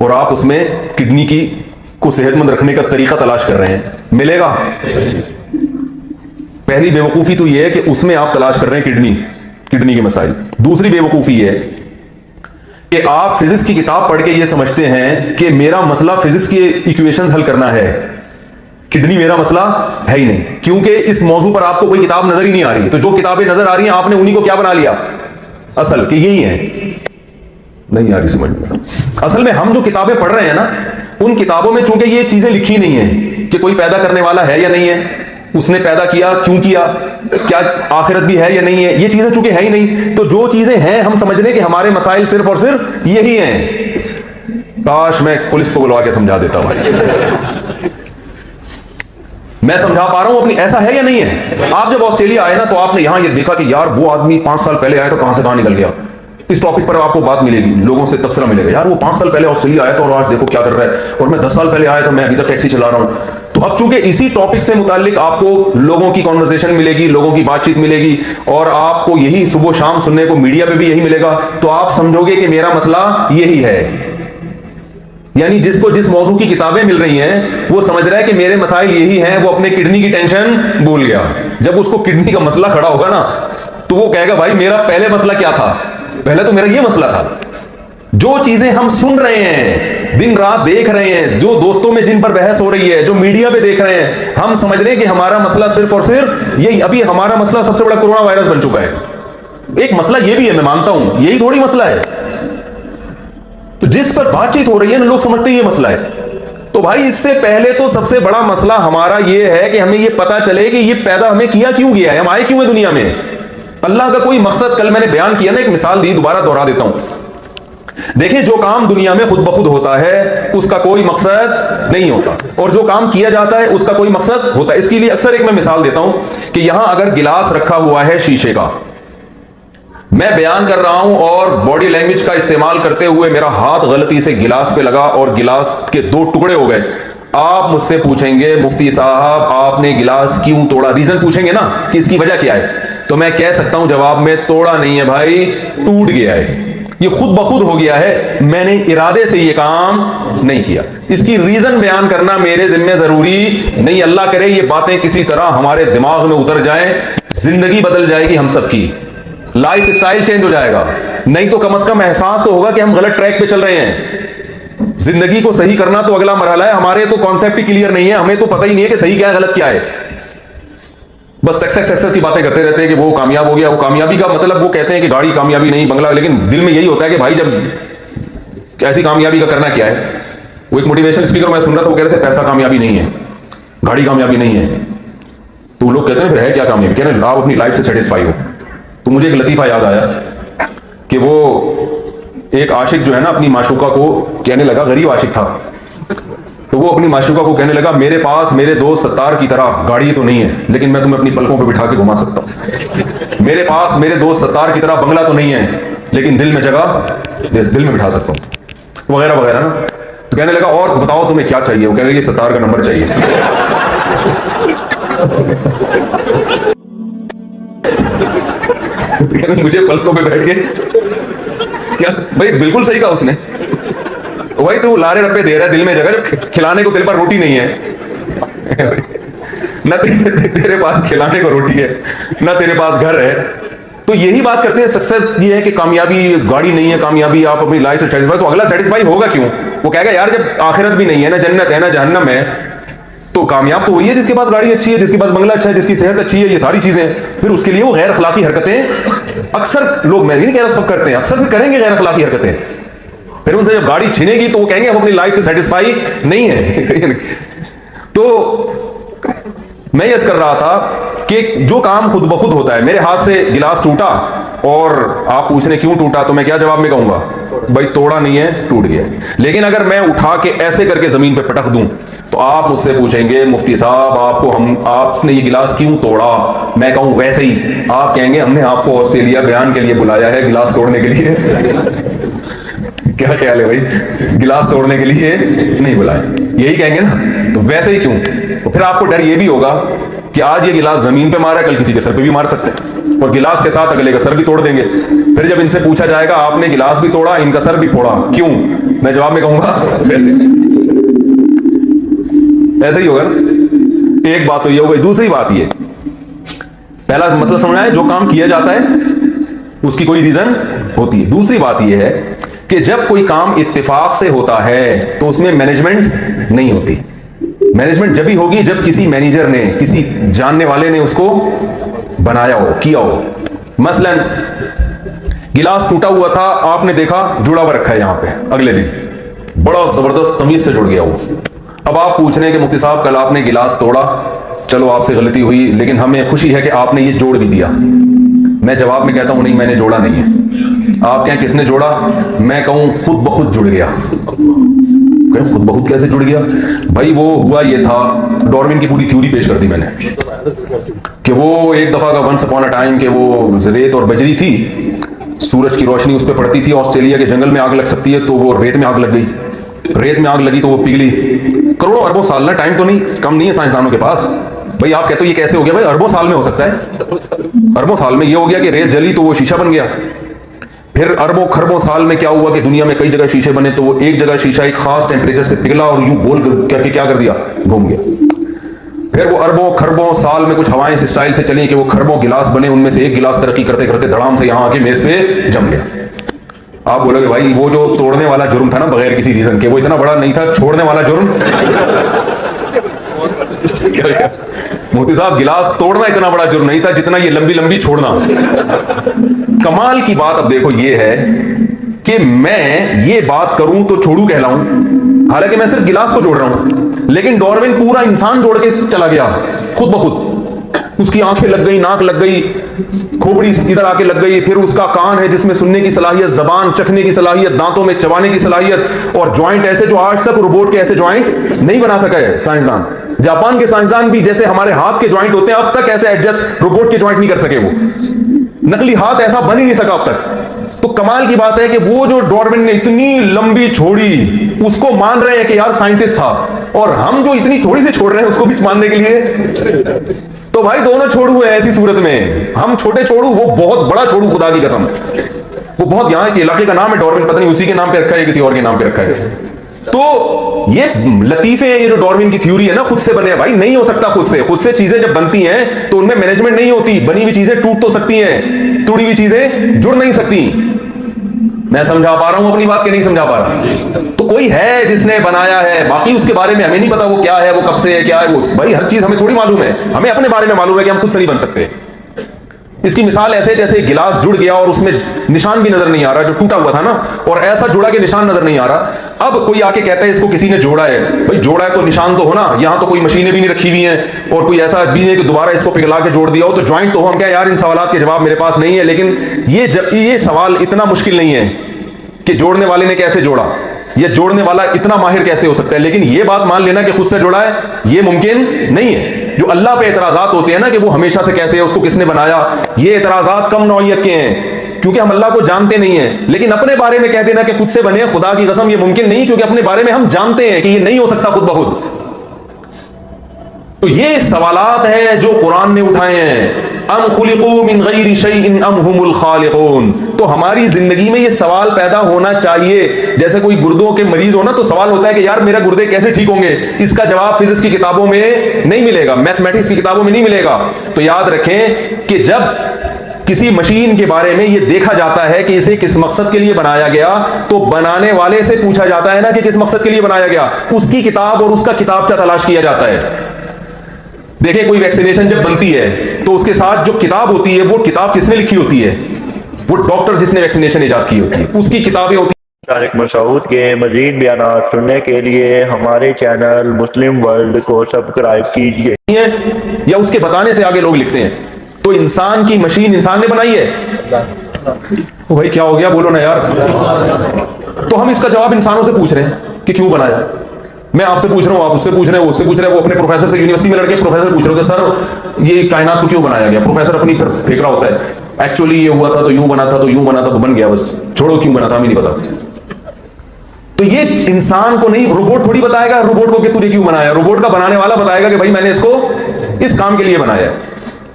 Speaker 2: और आप उसमें किडनी की को सेहतमंद रखने का तरीका तलाश कर रहे हैं, मिलेगा? पहली बेवकूफी तो यह है कि उसमें आप तलाश कर रहे हैं किडनी के मसाइल। दूसरी बेवकूफी है कि आप फिजिक्स की किताब पढ़ के ये समझते हैं कि मेरा मसला फिजिक्स की इक्वेशंस हल करना है, किडनी मेरा मसला है ही नहीं, क्योंकि इस मौजू पर आपको कोई किताब नजर ही नहीं आ रही। तो जो किताबें नजर आ रही हैं आपने उन्हीं को क्या बना लिया असल, कि यही है। नहीं आ रही समझ में? असल में हम जो किताबें पढ़ रहे हैं ना, उन किताबों में चूंकि ये चीजें लिखी नहीं है कि कोई पैदा करने वाला है या नहीं है, उसने पैदा किया क्यों किया, क्या आखिरत भी है या नहीं है, ये चीजें चूंकि है ही नहीं, तो जो चीजें हैं हम समझ रहे हैं कि हमारे मसाइल सिर्फ और सिर्फ यही हैं। काश मैं पुलिस को बुलवा के समझा देता भाई। मैं समझा पा रहा हूं अपनी, ऐसा है या नहीं है? आप जब ऑस्ट्रेलिया आए ना, तो आपने यहां ये देखा कि यार वो आदमी 5 साल पहले आया तो कहां से कहां निकल गया। इस टॉपिक पर आपको बात मिलेगी, लोगों से तबसरा मिलेगा, यार वो 5 साल पहले ऑस्ट्रेलिया आया था और आज देखो क्या कर रहा है, और मैं 10 साल पहले आया था, मैं अभी तक टैक्सी चला रहा हूं। तो अब चूंकि इसी टॉपिक से मुताल्लिक आपको लोगों की कॉन्वर्सेशन मिलेगी, लोगों की बातचीत मिलेगी, और आपको यही सुबह शाम सुनने को मीडिया पे भी यही मिलेगा, तो आप समझोगे कि मेरा मसला यही है। यानी जिसको जिस मौजू की किताबें मिल रही हैं वो समझ रहा है कि मेरे मसाइल यही हैं, वो अपने किडनी की टेंशन भूल गया। जब उसको किडनी का मसला खड़ा होगा ना, तो वो कहेगा भाई मेरा पहले मसला क्या था, पहले तो मेरा ये मसला था। जो चीजें हम सुन रहे हैं, दिन रात देख रहे हैं, जो दोस्तों में जिन पर बहस हो रही है, जो मीडिया पे देख रहे हैं, हम समझ रहे हैं कि हमारा मसला सिर्फ और सिर्फ यही। अभी हमारा मसला सबसे बड़ा कोरोना वायरस बन चुका है। एक मसला ये भी है, मैं मानता हूं, यही थोड़ी मसला है। तो जिस पर बातचीत हो रही है ना, लोग समझते हैं ये मसला है। तो भाई इससे पहले तो सबसे बड़ा मसला हमारा ये है कि हमें ये पता चले कि ये पैदा हमें किया क्यों गया है, हम आए क्यों है दुनिया में, अल्लाह का कोई मकसद। कल मैंने बयान किया ना, एक मिसाल दी, दोबारा दोहरा देता हूं। देखिए, जो काम दुनिया में खुद ब खुद होता है उसका कोई मकसद नहीं होता, और जो काम किया जाता है उसका कोई मकसद होता है। इसके लिए अक्सर एक मैं मिसाल देता हूं कि यहां अगर गिलास रखा हुआ है शीशे का, मैं बयान कर रहा हूं और बॉडी लैंग्वेज का इस्तेमाल करते हुए मेरा हाथ गलती से गिलास पे लगा और गिलास के 2 टुकड़े हो गए। आप मुझसे पूछेंगे मुफ्ती साहब आपने गिलास क्यों तोड़ा, रीजन पूछेंगे ना कि इसकी वजह क्या है, तो मैं कह सकता हूं जवाब में, तोड़ा नहीं है भाई, टूट गया है, ये खुद ब खुद हो गया है, मैंने इरादे से ये काम नहीं किया। इसकी रीजन बयान करना मेरे जिम्मे जरूरी नहीं। अल्लाह करे ये बातें किसी तरह हमारे दिमाग में उतर जाएं, जिंदगी बदल जाएगी हम सबकी, लाइफ स्टाइल चेंज हो जाएगा। नहीं तो कम से कम एहसास तो होगा कि हम गलत ट्रैक पे चल रहे हैं। जिंदगी को सही करना तो अगला मरहला है, हमारे तो कॉन्सेप्ट ही क्लियर नहीं है, हमें तो पता ही नहीं है कि सही क्या है गलत क्या है। बस सक्सेस की बातें करते रहते हैं कि वो कामयाब हो गया, वो कामयाबी का मतलब वो कहते हैं कि गाड़ी कामयाबी नहीं, बंगला, लेकिन दिल में यही होता है कि भाई जब ऐसी कामयाबी का करना क्या है। वो एक मोटिवेशन स्पीकर मैं सुन रहा था, वो कह रहे थे पैसा कामयाबी नहीं है, गाड़ी कामयाबी नहीं है, तो वो लोग कहते हैं फिर है क्या कामयाबी, कह रहे हैं आप अपनी लाइफ से सेटिस्फाई हो। तो मुझे एक लतीफा याद आया कि वो एक आशिक जो है ना अपनी माशूका को कहने लगा, गरीब आशिक था, तो वो अपनी माशूका को कहने लगा मेरे पास मेरे दोस्त सत्तार की तरह गाड़ी तो नहीं है, लेकिन मैं तुम्हें अपनी पलकों पे बिठा के घुमा सकता हूं। मेरे पास मेरे दोस्त सत्तार की तरह बंगला तो नहीं है, लेकिन दिल में जगह दिल में बिठा सकता हूं, वगैरह वगैरह ना। तो कहने लगा और बताओ तुम्हें क्या चाहिए, वो कह रहे ये सत्तार का नंबर चाहिए। तो कहने मुझे पलकों पे बैठ के क्या, भाई बिल्कुल सही कहा उसने, वही तो लारे रप्पे दे रहा है दिल में जगह, जब खिलाने को दिल पर रोटी नहीं है। ना तेरे पास खिलाने को रोटी है, ना तेरे पास घर है। तो यही बात करते हैं, सक्सेस ये है कि कामयाबी गाड़ी नहीं है, कामयाबी आप अपनी लाइफ से सेटिस्फाई। तो अगला सेटिस्फाई होगा क्यों, वो कहेगा यार जब आखिरत भी नहीं है, ना जन्नत है ना जहन्नम है, तो कामयाब तो वही है जिसके पास गाड़ी अच्छी है, जिसके पास बंगला अच्छा है, जिसकी सेहत अच्छी है, ये सारी चीजें। फिर उसके लिए वो गैर अखलाकी हरकतें अक्सर लोग, मैं नहीं कह रहा सब करते हैं, अक्सर भी करेंगे गैर अखलाकी हरकतें। फिर उनसे जब गाड़ी छीनेगी तो वो कहेंगे हम अपनी लाइफ से सेटिस्फाई नहीं है। तो मैं ये कर रहा था कि जो काम खुद ब खुद होता है, मेरे हाथ से गिलास टूटा और आप पूछ रहे क्यों टूटा, तो मैं क्या जवाब में कहूंगा, भाई तोड़ा नहीं है, टूट गया। लेकिन अगर मैं उठा के ऐसे करके जमीन पे पटक दूं तो आप मुझसे पूछेंगे मुफ्ती साहब आपने ये गिलास क्यों तोड़ा, मैं कहूं वैसे ही, आप कहेंगे हमने आपको ऑस्ट्रेलिया बयान के लिए बुलाया है, गिलास तोड़ने के लिए। क्या ख्याल है भाई, गिलास तोड़ने के लिए नहीं बुलाया। यही कहेंगे ना, तो वैसे ही क्यों। तो फिर आपको डर ये भी होगा कि आज ये गिलास जमीन पे मारा, कल किसी के सर पे भी मार सकते हैं, और गिलास के साथ अगले का सर भी तोड़ देंगे। फिर जब इनसे पूछा जाएगा आपने गिलास भी तोड़ा, इनका सर भी फोड़ा, क्यों, मैं जवाब में कहूंगा वैसे। ऐसे ही होगा ना। एक बात तो ये हो गई। दूसरी बात ये, पहला मसला समझ आया, जो काम किया जाता है उसकी कोई रीजन होती है। दूसरी बात यह है कि जब कोई काम इत्तेफाक से होता है तो उसमें मैनेजमेंट नहीं होती। मैनेजमेंट जब भी होगी जब किसी मैनेजर ने, किसी जानने वाले ने उसको बनाया हो, किया हो। मसलन गिलास टूटा हुआ था, आपने देखा जुड़ा हुआ रखा है यहां पे, अगले दिन बड़ा जबरदस्त तमीज से जुड़ गया वो। अब आप पूछ रहे हैं कि मुफ्ती साहब कल आपने गिलास तोड़ा, चलो आपसे गलती हुई, लेकिन हमें खुशी है कि आपने ये जोड़ भी दिया। मैं जवाब में कहता हूं नहीं, मैंने जोड़ा नहीं है। आप कहें किसने जोड़ा, मैं कहूं खुद ब खुद जुड़ गया। कहें खुद ब खुद कैसे जुड़ गया भाई, वो हुआ ये था, डार्विन की पूरी थ्योरी पेश कर दी मैंने कि वो एक दफा का वंस अपॉन अ टाइम के वो रेत और बजरी थी, सूरज की रोशनी उस पर पड़ती थी, ऑस्ट्रेलिया के जंगल में आग लग सकती है, तो वो रेत में आग लग गई, रेत में आग लगी तो वो पिघली। करोड़ों अरबों साल ना, टाइम तो नहीं कम नहीं है साइंसदानों के पास। भाई आप कहते हो ये कैसे हो गया, भाई अरबों साल में हो सकता है। अरबों साल में ये हो गया कि रेत जली तो वो शीशा बन गया। फिर अरबों खरबों साल में क्या हुआ कि दुनिया में कई जगह शीशे बने, तो वो एक जगह शीशा एक खास टेम्परेचर से पिघला और यूं गोल करके क्या कर दिया, घूम गया। फिर वो अरबों खरबों साल में कुछ हवाएं इस स्टाइल से चली कि वो खरबों गिलास बने, उनमें से एक गिलास तरक्की करते करते धड़ाम से यहां आके मेज पे जम गया। आप बोलोगे भाई वो जो तोड़ने वाला जुर्म था ना बगैर किसी रीजन के, वो इतना बड़ा नहीं था, छोड़ने वाला जुर्म। मोती साहब गिलास तोड़ना इतना बड़ा जुर्म नहीं था जितना ये लंबी लंबी छोड़ना। कमाल की बात अब देखो ये है कि मैं ये बात करूं तो छोड़ू कहलाऊं, हालांकि मैं सिर्फ गिलास को जोड़ रहा हूं, लेकिन डार्विन पूरा इंसान जोड़ के चला गया खुद ब खुद। उसकी आंखें लग गई, नाक लग गई, खोपड़ी इधर आके लग गई, फिर उसका कान है जिसमें सुनने की सलाहियत, जबान चखने की सलाहियत, दांतों में चबाने की सलाहियत, और ज्वाइंट ऐसे जो आज तक रोबोट के ऐसे ज्वाइंट नहीं बना सका है साइंसदान। जापान के साइंसदान भी जैसे हमारे हाथ के ज्वाइंट होते हैं अब तक ऐसे एडजस्ट रोबोट के ज्वाइंट नहीं कर सके, वो नकली हाथ ऐसा बन ही नहीं सका अब तक। तो कमाल की बात है कि वो जो डार्विन ने इतनी लंबी छोड़ी, उसको मान रहे हैं कि यार साइंटिस्ट था, और हम जो इतनी थोड़ी सी छोड़ रहे हैं उसको भी मानने के लिए। तो भाई दोनों छोड़ू है ऐसी सूरत में, हम छोटे छोड़ू, वो बहुत बड़ा छोड़ू, खुदा की कसम। वो बहुत यहाँ के इलाके का नाम है डार्विन, पता नहीं उसी के नाम पे रखा है किसी और के नाम पे रखा है। तो ये लतीफे हैं, ये जो डार्विन की थ्योरी है ना, खुद से बने भाई, नहीं हो सकता खुद से चीजें जब बनती हैं तो उनमें मैनेजमेंट नहीं होती। बनी हुई चीजें टूट तो सकती हैं, टूटी हुई चीजें जुड़ नहीं सकती। मैं समझा पा रहा हूं अपनी बात के नहीं समझा पा रहा? तो कोई है जिसने बनाया है, बाकी उसके बारे में हमें नहीं पता, वो क्या है, वो कब से है, क्या है वो, भाई हर चीज हमें थोड़ी मालूम है। हमें अपने बारे में मालूम है कि हम खुद से नहीं बन सकते। इसकी मिसाल ऐसे जैसे गिलास जुड़ गया और उसमें निशान भी नजर नहीं आ रहा, जो टूटा हुआ था ना, और ऐसा जुड़ा के निशान नजर नहीं आ रहा। अब कोई आके कहता है इसको किसी ने जोड़ा है, भाई जोड़ा है तो निशान तो हो ना, यहां तो कोई मशीनें भी नहीं रखी हुई हैं और कोई ऐसा भी नहीं कि दोबारा इसको पिघला के जोड़ दिया हो, तो ज्वाइंट तो हो। हम क्या यार, इन सवालात के जवाब मेरे पास नहीं है, लेकिन ये सवाल इतना मुश्किल नहीं है कि जोड़ने वाले ने कैसे जोड़ा, ये जोड़ने वाला इतना माहिर कैसे हो सकता है। लेकिन ये बात मान लेना कि खुद से जोड़ा है, ये मुमकिन नहीं है। जो अल्लाह पे एतराजात होते हैं ना कि वो हमेशा से कैसे है, उसको किसने बनाया, ये एतराजात कम नौइयत के हैं, क्योंकि हम अल्लाह को जानते नहीं है। लेकिन अपने बारे में कह देना कि खुद से बने, खुदा की कसम ये मुमकिन नहीं, क्योंकि अपने बारे में हम जानते हैं कि ये नहीं हो सकता खुद ब खुद। तो ये सवालात हैं जो कुरान ने उठाए हैं। अम खुलिकू मिन गैरि शैइन अम हुमुल खालिकून। तो हमारी जिंदगी में ये सवाल पैदा होना चाहिए। जैसे कोई गुर्दों के मरीज हो ना, तो सवाल होता है कि यार मेरा गुर्दे कैसे ठीक होंगे। इसका जवाब फिजिक्स की किताबों में नहीं मिलेगा, मैथमेटिक्स की किताबों में नहीं मिलेगा। तो याद रखें कि जब किसी मशीन के बारे में यह देखा जाता है कि इसे किस मकसद के लिए बनाया गया, तो बनाने वाले से पूछा जाता है ना कि किस मकसद के लिए बनाया गया, उसकी किताब और उसका किताबचा तलाश किया जाता है। देखिए कोई वैक्सीनेशन जब बनती है तो उसके साथ जो किताब होती है, वो किताब किसने लिखी होती है, वो डॉक्टर जिसने वैक्सीनेशन इजाद की होती है, उसकी किताबें होती है।
Speaker 1: तारिक मसूद के मजीद बयान सुनने के लिए हमारे चैनल मुस्लिम वर्ल्ड को सब्सक्राइब कीजिए।
Speaker 2: या उसके बताने से आगे लोग लिखते हैं तो इंसान की मशीन इंसान ने बनाई है। तो भाई क्या हो गया, बोलो ना यार। तो हम इसका जवाब इंसानों से पूछ रहे हैं कि क्यों बनाया। मैं आपसे पूछ रहा हूं, आप उससे पूछ रहे हैं, वो उससे पूछ रहे हैं, वो अपने प्रोफेसर से, यूनिवर्सिटी में लड़के प्रोफेसर पूछ रहे होते, सर ये कायनात को क्यों बनाया गया। प्रोफेसर अपनी फेंक रहा होता है, एक्चुअली ये हुआ था तो यूं बना था, तो यूं बना था तो बन गया, बस छोड़ो क्यों बना था हमें नहीं पता। तो ये इंसान को नहीं, रोबोट थोड़ी बताएगा रोबोट को कि तूने क्यों बनाया। रोबोट का बनाने वाला बताएगा कि भाई मैंने इसको इस काम के लिए बनाया है।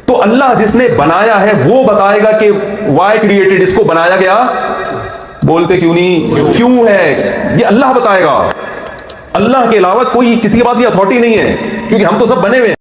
Speaker 2: तो अल्लाह जिसने बनाया है वो बताएगा कि वाई क्रिएटेड, इसको बनाया गया। बोलते क्यों नहीं, क्यों है, ये अल्लाह बताएगा। अल्लाह के अलावा कोई किसी के पास ये अथॉरिटी नहीं है, क्योंकि हम तो सब बने हुए हैं।